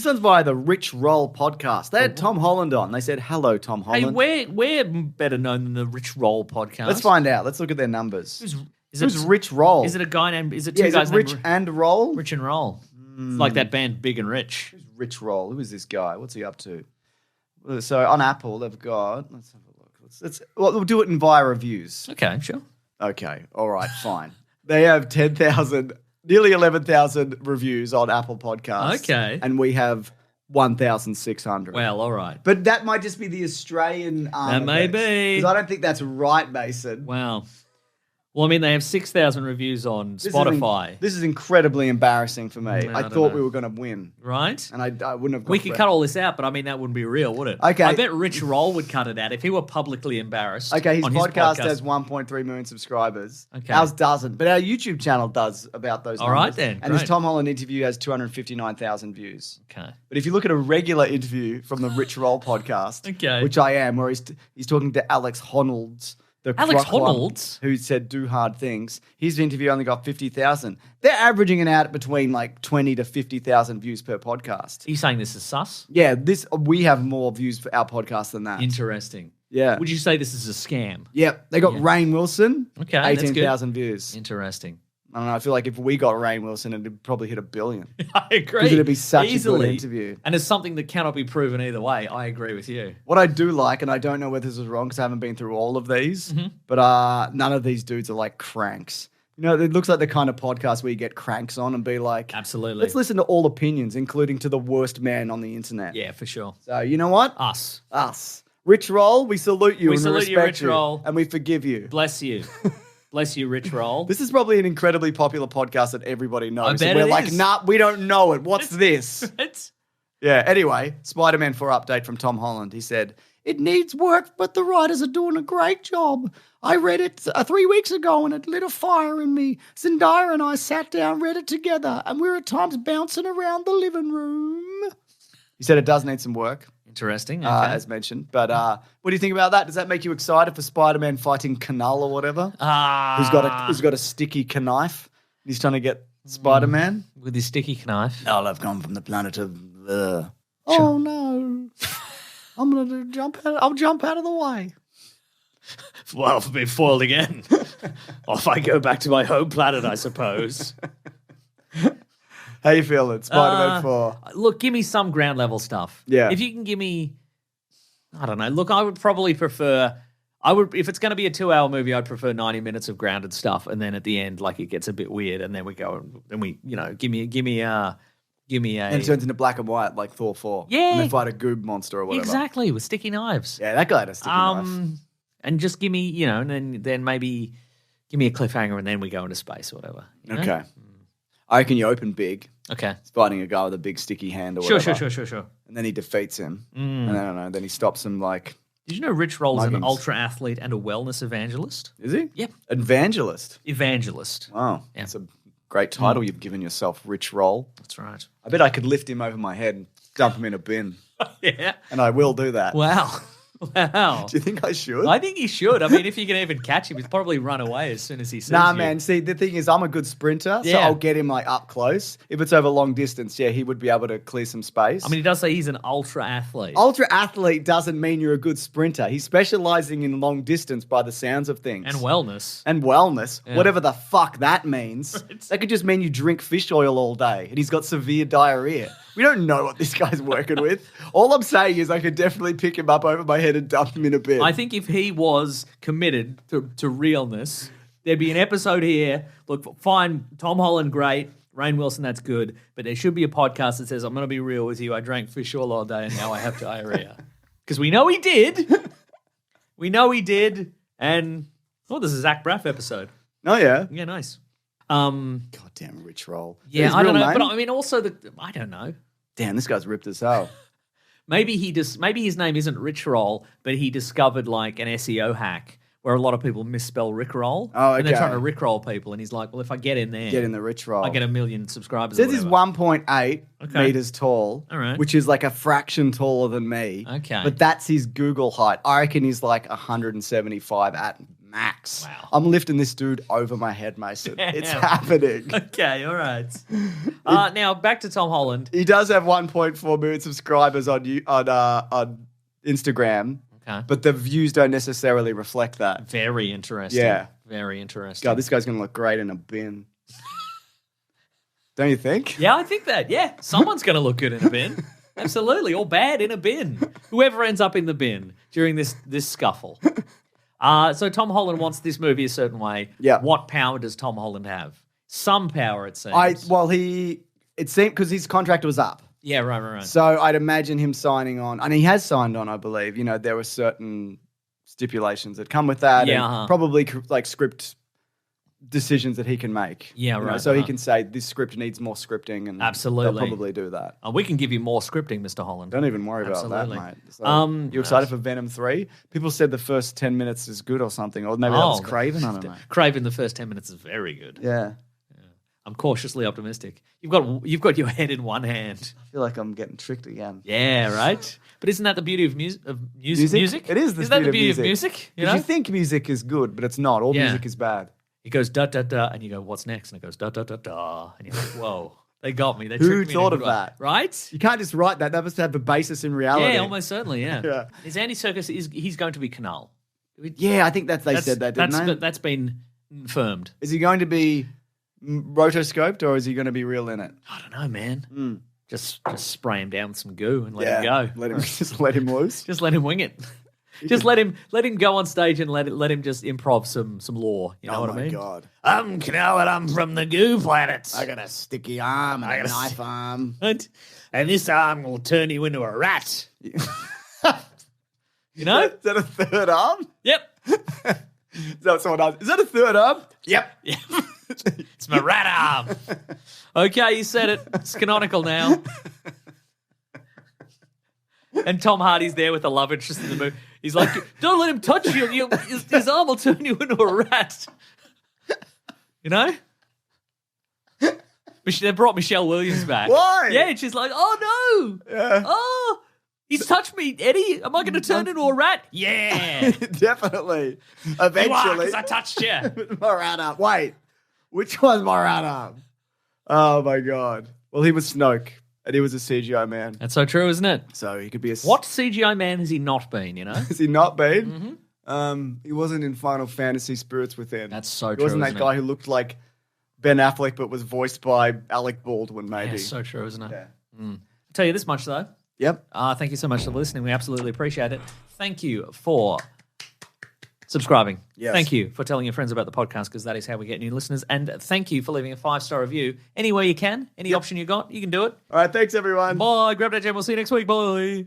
one's by the Rich Roll podcast. They had Tom Holland on. They said, hello, Tom Holland. Hey, we're better known than the Rich Roll podcast. Let's find out. Let's look at their numbers. Who's Rich Roll? Is it a guy named... Is it two guys Rich named... and Roll? Rich and Roll. It's like that band Big and Rich. Who's Rich Roll? Who is this guy? What's he up to? So on Apple, they've got... Let's have a look. We'll do it in via reviews. Okay, sure. Okay, all right, fine. They have 10,000, nearly 11,000 reviews on Apple Podcasts. Okay. And we have 1,600. Well, all right. But that might just be the Australian That may be. Because I don't think that's right, Mason. Wow. Well, I mean, they have 6,000 reviews on Spotify. This is incredibly embarrassing for me. I thought we were going to win. Right? And I wouldn't have gone We could cut all this out, but I mean, that wouldn't be real, would it? Okay. I bet Rich Roll would cut it out if he were publicly embarrassed. Okay, his on podcast has 1.3 million subscribers. Okay. Ours doesn't, but our YouTube channel does about those numbers. All right then, And great. his Tom Holland interview has 259,000 views. Okay. But if you look at a regular interview from the Rich Roll podcast, Okay. which I am, where he's talking to Alex Honnold, Alex Honnold? who said do hard things, his interview only got 50,000. They're averaging it out between like 20 to 50,000 views per podcast. Are you saying this is sus? Yeah, we have more views for our podcast than that. Interesting. Yeah. Would you say this is a scam? Yep. They got Rainn Wilson, Okay, that's good. 18,000 views. Interesting. I don't know. I feel like if we got Rainn Wilson, it'd probably hit 1 billion. I agree. Because it'd be such Easily. a good interview. And it's something that cannot be proven either way. I agree with you. What I do like, and I don't know whether this is wrong because I haven't been through all of these, but none of these dudes are like cranks. You know, it looks like the kind of podcast where you get cranks on and be like, Absolutely. let's listen to all opinions, including to the worst man on the internet. Yeah, for sure. So you know what? Us. Rich Roll, we salute you We and salute you, respect Rich Roll. and we forgive you. Bless you. Bless you, Rich Roll. This is probably an incredibly popular podcast that everybody knows. I And bet we're it like, is. nah, we don't know it. What's this? It's Yeah, anyway, Spider-Man 4 update from Tom Holland. He said, it needs work, but the writers are doing a great job. I read it 3 weeks ago and it lit a fire in me. Zendaya and I sat down, read it together, and we were at times bouncing around the living room. He said it does need some work, interesting. Okay. as mentioned. But what do you think about that? Does that make you excited for Spider-Man fighting Knull or whatever? Who's got a sticky knife? He's trying to get Spider-Man. With his sticky knife. Knull, I've come from the planet of... Oh, no. I'm going to I'll jump out of the way. Well, I've been foiled again. Off I go back to my home planet, I suppose. How you feeling? Spider-Man 4. Look, give me some ground level stuff. Yeah. If you can give me, I don't know. Look, I would probably prefer, if it's going to be a 2-hour movie, I'd prefer 90 minutes of grounded stuff. And then at the end, like it gets a bit weird. And then we go, and we, give me a. And it turns into black and white like Thor 4. Yeah. And they fight a goob monster or whatever. Exactly, with sticky knives. Yeah, that guy had a sticky knife. And just give me, and then maybe give me a cliffhanger and then we go into space or whatever. You know? Okay. I reckon you open big. Okay. He's fighting a guy with a big sticky hand or Sure. whatever. And then he defeats him. And I don't know. Then he stops him like... Did you know Rich Roll's an muggings. ultra athlete and a wellness evangelist? Is he? Yep. Evangelist. Evangelist. Wow. Yeah. That's a great title you've given yourself, Rich Roll. That's right. I bet I could lift him over my head and dump him in a bin. Yeah. And I will do that. Wow. Wow. Do you think I should? I think he should. I mean, if you can even catch him, he'd probably run away as soon as he sees Nah, you. man. See, the thing is, I'm a good sprinter, so Yeah. I'll get him like up close. If it's over long distance, yeah, he would be able to clear some space. I mean, he does say he's an ultra athlete. Ultra athlete doesn't mean you're a good sprinter. He's specializing in long distance by the sounds of things. And wellness. And wellness, Yeah. whatever the fuck that means. That could just mean you drink fish oil all day and he's got severe diarrhea. We don't know what this guy's working with. All I'm saying is I could definitely pick him up over my head and dump him in a bin. I think if he was committed to realness, there'd be an episode here. Look, fine, Tom Holland, great. Rainn Wilson, that's good. But there should be a podcast that says, I'm going to be real with you. I drank fish oil all day and now I have diarrhea. Because we know he did. We know he did. And, there's a Zach Braff episode. Oh, yeah. Yeah, nice. Goddamn Rich Roll. Yeah, His I don't real know. name? But I mean, also, I don't know. Damn, this guy's ripped as hell. Maybe his name isn't Rich Roll, but he discovered like an SEO hack where a lot of people misspell Rickroll. Oh, And they're okay. trying to Rickroll people. And he's like, well, if I get in there, Get in the Rich Roll. I get 1 million subscribers. Says or he's whatever. 1.8 meters tall, All right. which is like a fraction taller than me. Okay. But that's his Google height. I reckon he's like 175 at max. Wow. I'm lifting this dude over my head, Mason. It's Damn. happening. Okay, all right. Now back to Tom Holland. He does have 1.4 million subscribers on Instagram, Okay. but the views don't necessarily reflect that. Very interesting. Yeah. Very interesting. God, this guy's going to look great in a bin. Don't you think? Yeah, I think that. Yeah, someone's going to look good in a bin. Absolutely, or bad in a bin. Whoever ends up in the bin during this scuffle. So Tom Holland wants this movie a certain way. Yeah. What power does Tom Holland have? Some power, it seems. It seemed because his contract was up. Yeah, right. So I'd imagine him signing on, and he has signed on, I believe. You know, there were certain stipulations that come with that, Yeah, and probably like script decisions that he can make. Yeah, you know, right, so he right. can say this script needs more scripting, and Absolutely. they'll probably do that. We can give you more scripting, Mr. Holland. Don't even worry Absolutely. about that, mate. So, you excited for Venom 3? People said the first 10 minutes is good or something, or maybe that was Craven. I don't know. Craven, the first 10 minutes is very good. Yeah. I'm cautiously optimistic. You've got your head in one hand. I feel like I'm getting tricked again. Yeah, right. But isn't that the beauty of music? It is. Isn't that the beauty of music? You know? You think music is good, but it's not. All Yeah. music is bad. He goes da da da, and you go, "What's next?" And it goes da da da da, and you're like, "Whoa, they got me." They Who tricked me thought into of it." that? Right? You can't just write that. That must have a basis in reality. Yeah, almost certainly. Yeah. Yeah. Is Andy Serkis? He's going to be Knull? Yeah, I think they said that, didn't they? That's been confirmed. Is he going to be rotoscoped or is he going to be real in it? I don't know, man. Just spray him down with some goo and let him go. Just let him loose. Just let him wing it. Just let him go on stage and let him just improv some lore. You know what I mean? Oh my God. I'm Knull and I'm from the goo planet. I got a sticky arm and a knife arm. And this arm will turn you into a rat. You know? Is that a third arm? Yep. Is that what someone asked? Is that a third arm? Yep. It's my rat arm. Okay, you said it. It's canonical now. And Tom Hardy's there with the love interest in the movie. He's like, don't let him touch you. His arm will turn you into a rat. You know? They brought Michelle Williams back. Why? Yeah, and she's like, oh, no. Yeah. Oh, he's touched me, Eddie. Am I going to turn into a rat? Yeah. Definitely. You are, Eventually. because I touched you. My rat arm. Wait. Which one's my rat arm? Oh, my God. Well, he was Snoke, and he was a CGI man. That's so true, isn't it? So he could be a... What CGI man has he not been, you know? Has he not been? He wasn't in Final Fantasy Spirits Within. That's so He true, wasn't that isn't guy it? who looked like Ben Affleck but was voiced by Alec Baldwin, maybe. That's so true, isn't it? Yeah. I'll tell you this much, though. Yep. Thank you so much for listening. We absolutely appreciate it. Thank you for subscribing. Yes. Thank you for telling your friends about the podcast, because that is how we get new listeners. And thank you for leaving a 5-star review anywhere you can. Any option you got, you can do it. All right, thanks, everyone. Bye. Grab that gem. We'll see you next week. Bye.